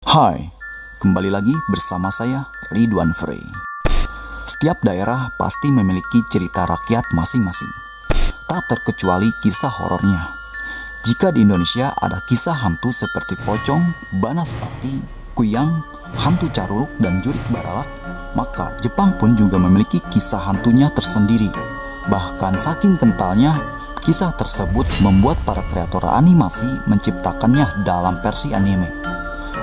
Hai, kembali lagi bersama saya Ridwan Frey. Setiap daerah pasti memiliki cerita rakyat masing-masing, tak terkecuali kisah horornya. Jika di Indonesia ada kisah hantu seperti pocong, banaspati, kuyang, hantu caruluk, dan jurik baralak, maka Jepang pun juga memiliki kisah hantunya tersendiri. Bahkan saking kentalnya, kisah tersebut membuat para kreator animasi menciptakannya dalam versi anime.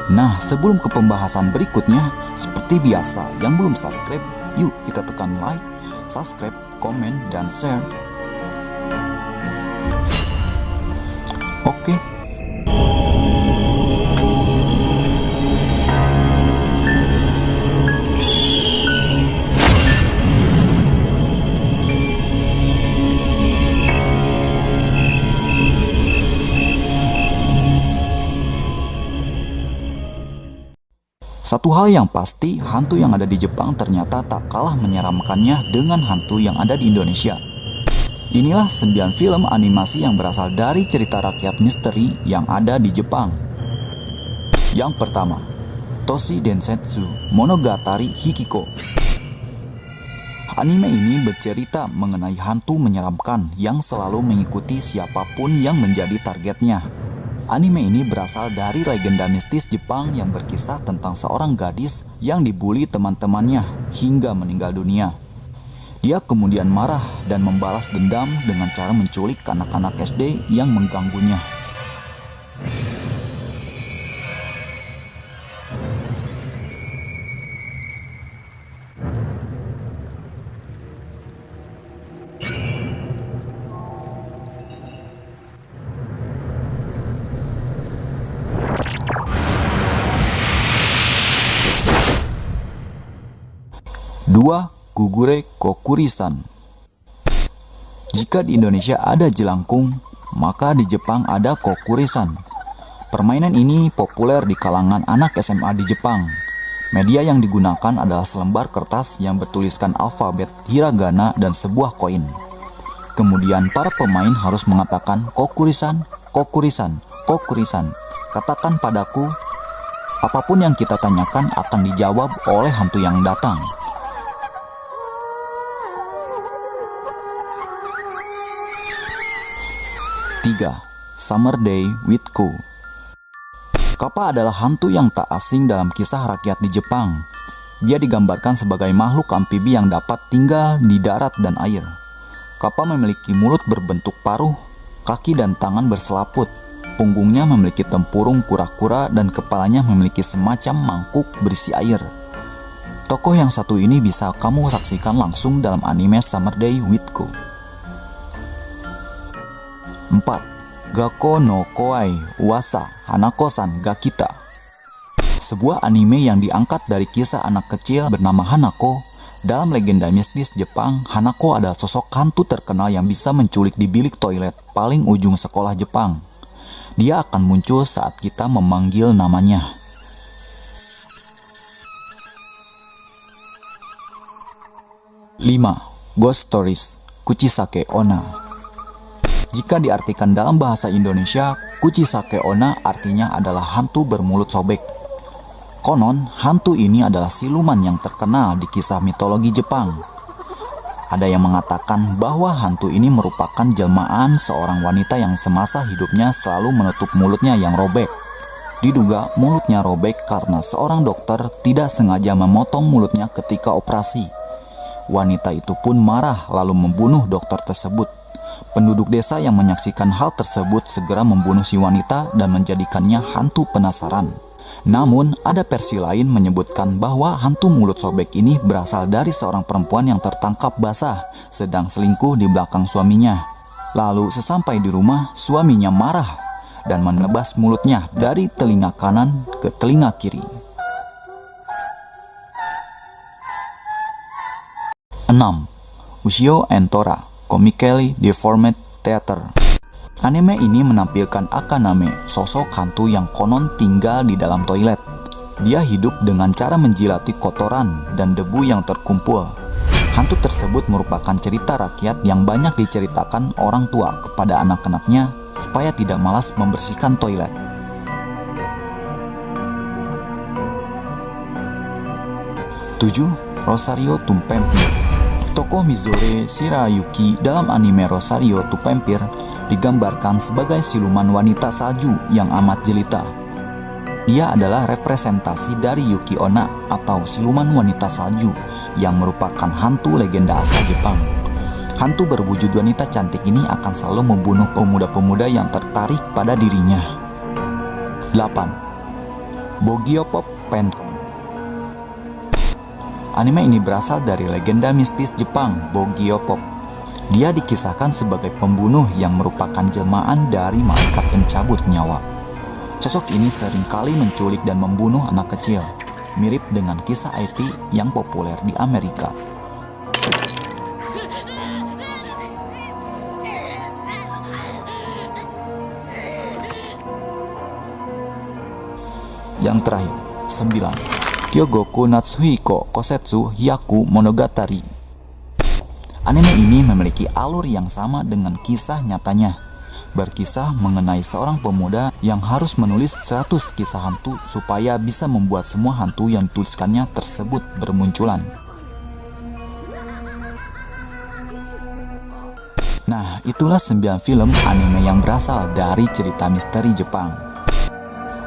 Nah, sebelum ke pembahasan berikutnya, seperti biasa, yang belum subscribe, yuk kita tekan like, subscribe, komen, dan share. Oke. Satu hal yang pasti, hantu yang ada di Jepang ternyata tak kalah menyeramkannya dengan hantu yang ada di Indonesia. Inilah 9 film animasi yang berasal dari cerita rakyat misteri yang ada di Jepang. Yang pertama, Toshi Densetsu Monogatari Hikiko. Anime ini bercerita mengenai hantu menyeramkan yang selalu mengikuti siapapun yang menjadi targetnya. Anime ini berasal dari legenda mistis Jepang yang berkisah tentang seorang gadis yang dibully teman-temannya hingga meninggal dunia. Dia kemudian marah dan membalas dendam dengan cara menculik anak-anak SD yang mengganggunya. Dua, Kugure Kokurisan. Jika di Indonesia ada jelangkung, maka di Jepang ada kokurisan. Permainan ini populer di kalangan anak SMA di Jepang. Media yang digunakan adalah selembar kertas yang bertuliskan alfabet hiragana dan sebuah koin. Kemudian para pemain harus mengatakan kokurisan, kokurisan, kokurisan. Katakan padaku. Apapun yang kita tanyakan akan dijawab oleh hantu yang datang. 3. Summer Day with Ko. Kappa adalah hantu yang tak asing dalam kisah rakyat di Jepang. Dia digambarkan sebagai makhluk amfibi yang dapat tinggal di darat dan air. Kappa memiliki mulut berbentuk paruh, kaki dan tangan berselaput. Punggungnya memiliki tempurung kura-kura dan kepalanya memiliki semacam mangkuk berisi air. Tokoh yang satu ini bisa kamu saksikan langsung dalam anime Summer Day with Ko. 4. Gakko no Kouai Uasa Hanako-san ga Kita. Sebuah anime yang diangkat dari kisah anak kecil bernama Hanako. Dalam legenda mistis Jepang, Hanako adalah sosok hantu terkenal yang bisa menculik di bilik toilet paling ujung sekolah Jepang. Dia akan muncul saat kita memanggil namanya. 5. Ghost Stories Kuchisake Onna. Jika diartikan dalam bahasa Indonesia, Kuchisake Onna artinya adalah hantu bermulut sobek. Konon, hantu ini adalah siluman yang terkenal di kisah mitologi Jepang. Ada yang mengatakan bahwa hantu ini merupakan jelmaan seorang wanita yang semasa hidupnya selalu menutup mulutnya yang robek. Diduga mulutnya robek karena seorang dokter tidak sengaja memotong mulutnya ketika operasi. Wanita itu pun marah lalu membunuh dokter tersebut. Penduduk desa yang menyaksikan hal tersebut segera membunuh si wanita dan menjadikannya hantu penasaran. Namun, ada versi lain menyebutkan bahwa hantu mulut sobek ini berasal dari seorang perempuan yang tertangkap basah sedang selingkuh di belakang suaminya. Lalu sesampai di rumah, suaminya marah dan menebas mulutnya dari telinga kanan ke telinga kiri. 6. Ushio and Tora Comically Deformed Theater. Anime ini menampilkan Akaname, sosok hantu yang konon tinggal di dalam toilet. Dia hidup dengan cara menjilati kotoran dan debu yang terkumpul. Hantu tersebut merupakan cerita rakyat yang banyak diceritakan orang tua kepada anak-anaknya supaya tidak malas membersihkan toilet. 7. Rosario Tumpempir. Tokoh Mizore Shirayuki dalam anime Rosario Tumpempir digambarkan sebagai siluman wanita salju yang amat jelita. Dia adalah representasi dari Yuki Onna atau siluman wanita salju yang merupakan hantu legenda asal Jepang. Hantu berwujud wanita cantik ini akan selalu membunuh pemuda-pemuda yang tertarik pada dirinya. 8. Bogiopop Phantom. Anime ini berasal dari legenda mistis Jepang, Bogiopop. Dia dikisahkan sebagai pembunuh yang merupakan jelmaan dari malaikat pencabut nyawa. Sosok ini seringkali menculik dan membunuh anak kecil, mirip dengan kisah IT yang populer di Amerika. Yang terakhir, 9. Kyogoku Natsuhiko Kosetsu Hyaku Monogatari. Anime ini memiliki alur yang sama dengan kisah nyatanya. Berkisah mengenai seorang pemuda yang harus menulis 100 kisah hantu supaya bisa membuat semua hantu yang dituliskannya tersebut bermunculan. Nah, itulah 9 film anime yang berasal dari cerita misteri Jepang.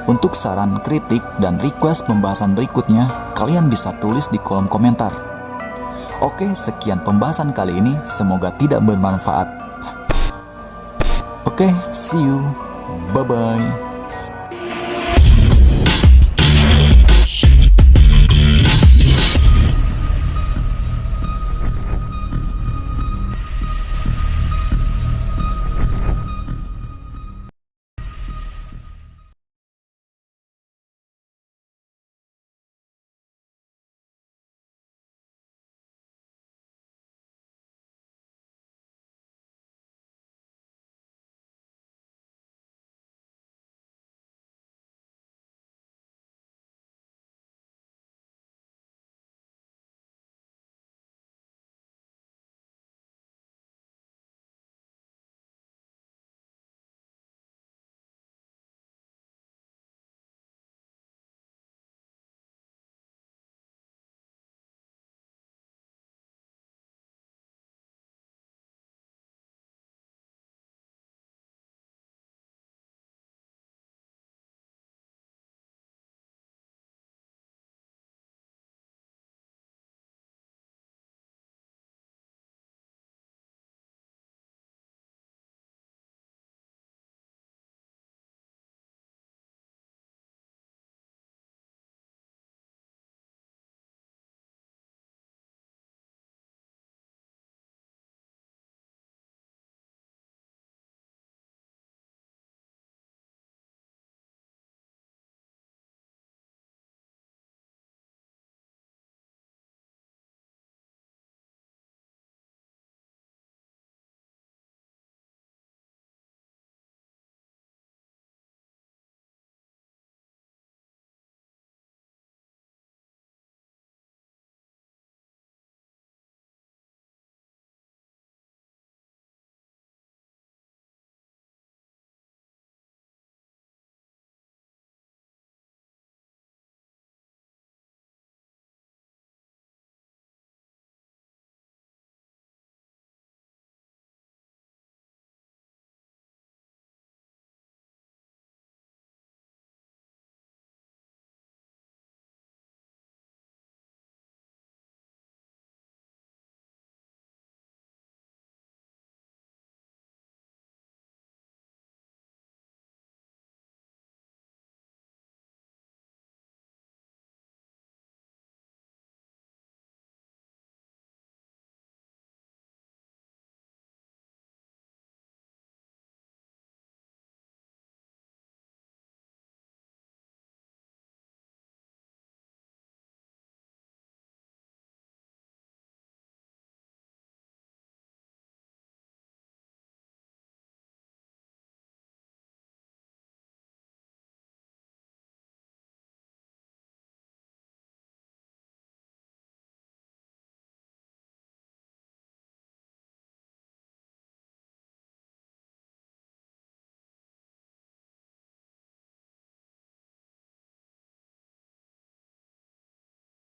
Untuk saran, kritik, dan request pembahasan berikutnya, kalian bisa tulis di kolom komentar. Oke, sekian pembahasan kali ini, semoga tidak bermanfaat. Oke, see you. Bye-bye.